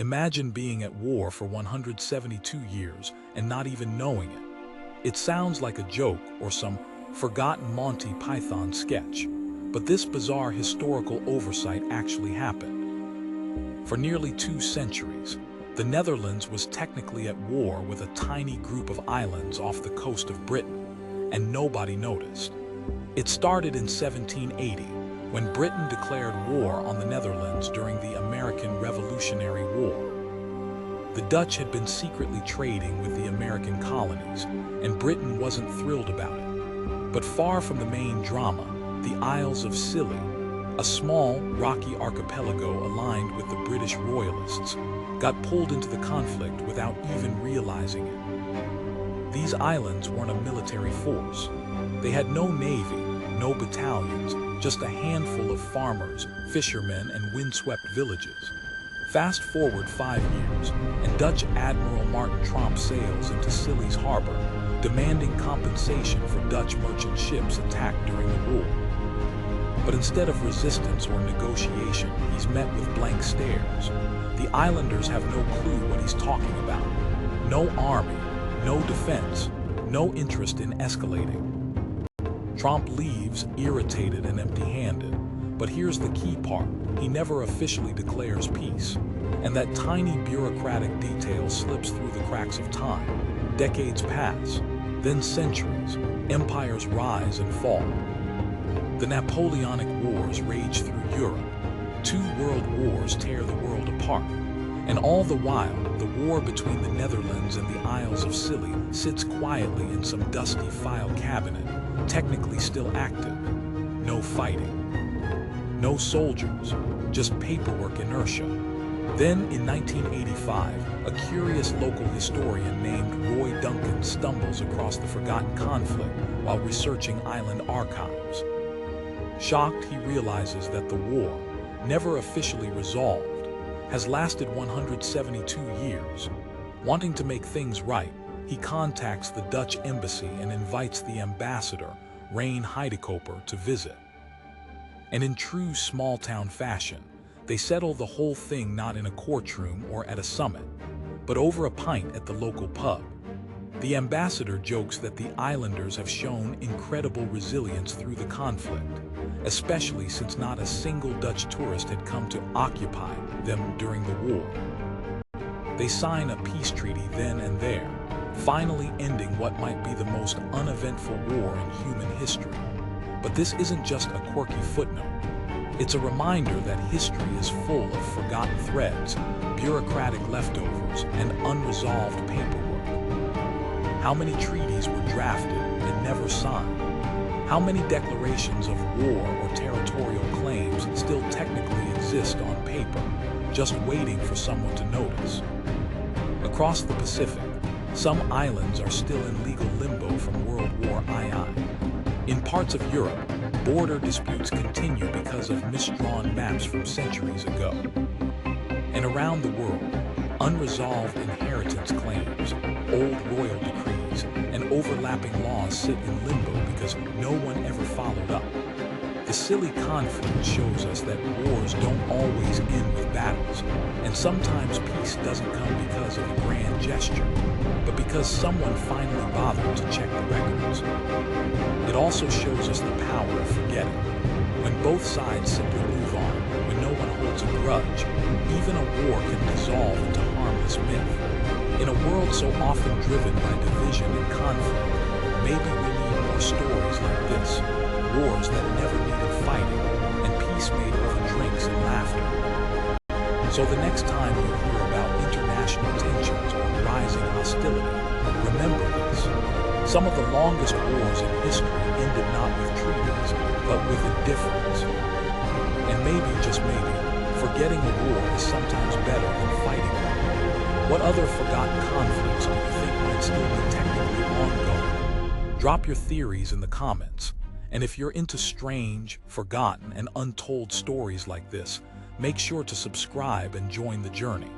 Imagine being at war for 172 years and not even knowing it. It sounds like a joke or some forgotten Monty Python sketch, but this bizarre historical oversight actually happened. For nearly 2 centuries, the Netherlands was technically at war with a tiny group of islands off the coast of Britain, and nobody noticed. It started in 1780, when Britain declared war on the Netherlands during the American Revolutionary War. The Dutch had been secretly trading with the American colonies, and Britain wasn't thrilled about it. But far from the main drama, the Isles of Scilly, a small, rocky archipelago aligned with the British royalists, got pulled into the conflict without even realizing it. These islands weren't a military force. They had no navy, no battalions, just a handful of farmers, fishermen, and windswept villages. Fast forward 5 years, and Dutch Admiral Martin Tromp sails into Scilly's harbor, demanding compensation for Dutch merchant ships attacked during the war. But instead of resistance or negotiation, he's met with blank stares. The islanders have no clue what he's talking about. No army, no defense, no interest in escalating. Tromp leaves, irritated and empty-handed. But here's the key part: he never officially declares peace. And that tiny bureaucratic detail slips through the cracks of time. Decades pass, then centuries. Empires rise and fall. The Napoleonic Wars rage through Europe. 2 world wars tear the world apart. And all the while, the war between the Netherlands and the Isles of Scilly sits quietly in some dusty file cabinet, technically still active. No fighting. No soldiers, just paperwork inertia. Then, in 1985, a curious local historian named Roy Duncan stumbles across the forgotten conflict while researching island archives. Shocked, he realizes that the war, never officially resolved, has lasted 172 years. Wanting to make things right, he contacts the Dutch embassy and invites the ambassador, Rein Heidekoper, to visit. And in true small-town fashion, they settle the whole thing not in a courtroom or at a summit, but over a pint at the local pub. The ambassador jokes that the islanders have shown incredible resilience through the conflict, especially since not a single Dutch tourist had come to occupy them during the war. They sign a peace treaty then and there, finally ending what might be the most uneventful war in human history. But this isn't just a quirky footnote. It's a reminder that history is full of forgotten threads, bureaucratic leftovers, and unresolved paperwork. How many treaties were drafted and never signed? How many declarations of war or territorial claims still technically exist on paper, just waiting for someone to notice? Across the Pacific, some islands are still in legal limbo from World War II. In parts of Europe, border disputes continue because of misdrawn maps from centuries ago. And around the world, unresolved inheritance claims, old royal decrees, and overlapping laws sit in limbo because no one ever followed up. The Scilly conflict shows us that wars don't always end with battles, and sometimes peace doesn't come because of a grand gesture, but because someone finally bothered to check the records. It also shows us the power of forgetting. When both sides simply move on, when no one holds a grudge, even a war can dissolve into harmless myth. In a world so often driven by division and conflict, maybe we need more stories like this. Wars that never needed fighting, and peace made over drinks and laughter. So the next time you hear about international tensions or rising hostility, remember this. Some of the longest wars in history ended not with treaties, but with indifference. And maybe, just maybe, forgetting a war is sometimes better than fighting one. What other forgotten conflicts do you think might still be technically ongoing? Drop your theories in the comments. And if you're into strange, forgotten, and untold stories like this, make sure to subscribe and join the journey.